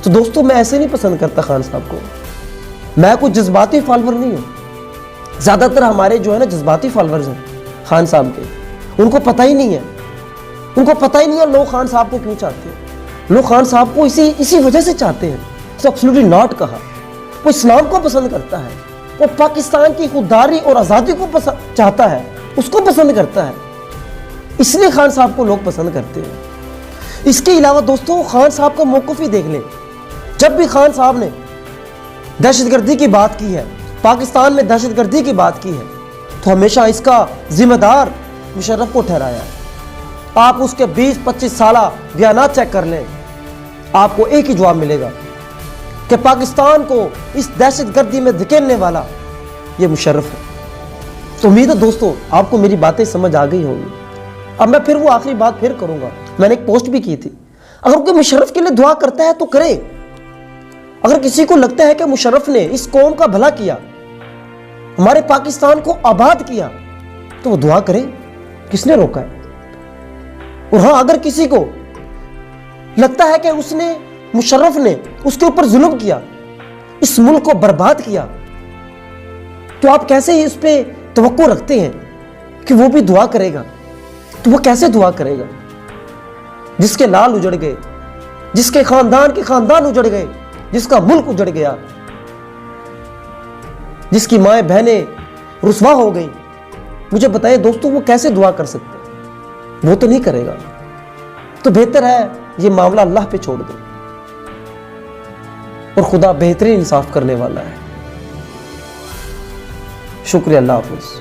تو دوستوں میں ایسے نہیں پسند کرتا خان صاحب کو، میں کوئی جذباتی فالوور نہیں ہوں۔ زیادہ تر ہمارے جو ہے نا جذباتی فالورز ہیں خان صاحب کے، ان کو پتہ ہی نہیں ہے لوگ خان صاحب کو کیوں چاہتے ہیں۔ لوگ خان صاحب کو اسی وجہ سے چاہتے ہیں۔ ایبسلیوٹلی ناٹ کہا، وہ اسلام کو پسند کرتا ہے، وہ پاکستان کی خودداری اور آزادی کو چاہتا ہے، اس کو پسند کرتا ہے، اس لیے خان صاحب کو لوگ پسند کرتے ہیں۔ اس کے علاوہ دوستوں خان صاحب کا موقف ہی دیکھ لیں، جب بھی خان صاحب نے دہشت گردی کی بات کی ہے، پاکستان میں دہشت گردی کی بات کی ہے، تو ہمیشہ اس کا ذمہ دار مشرف کو ٹھہرایا ہے۔ آپ اس کے 20-25 سالہ بیانات چیک کر لیں، آپ کو ایک ہی جواب ملے گا کہ پاکستان کو اس دہشت گردی میں دھکیلنے والا یہ مشرف ہے۔ تو امید ہے دوستو آپ کو میری باتیں سمجھ آ گئی ہوں گی۔ اب میں پھر وہ آخری بات پھر کروں گا، میں نے ایک پوسٹ بھی کی تھی، اگر کوئی مشرف کے لیے دعا کرتا ہے تو کرے۔ اگر کسی کو لگتا ہے کہ مشرف نے اس قوم کا بھلا کیا، ہمارے پاکستان کو آباد کیا، تو وہ دعا کرے، کس نے روکا ہے؟ اور ہاں اگر کسی کو لگتا ہے کہ مشرف نے اس کے اوپر ظلم کیا، اس ملک کو برباد کیا، تو آپ کیسے اس پہ توقع رکھتے ہیں کہ وہ بھی دعا کرے گا؟ تو وہ کیسے دعا کرے گا جس کے لال اجڑ گئے، جس کے خاندان اجڑ گئے، جس کا ملک اجڑ گیا، جس کی مائیں بہنیں رسوا ہو گئی؟ مجھے بتائیں دوستو وہ کیسے دعا کر سکتے ہیں؟ وہ تو نہیں کرے گا۔ تو بہتر ہے یہ معاملہ اللہ پہ چھوڑ دو، اور خدا بہترین انصاف کرنے والا ہے۔ شکریہ، اللہ حافظ۔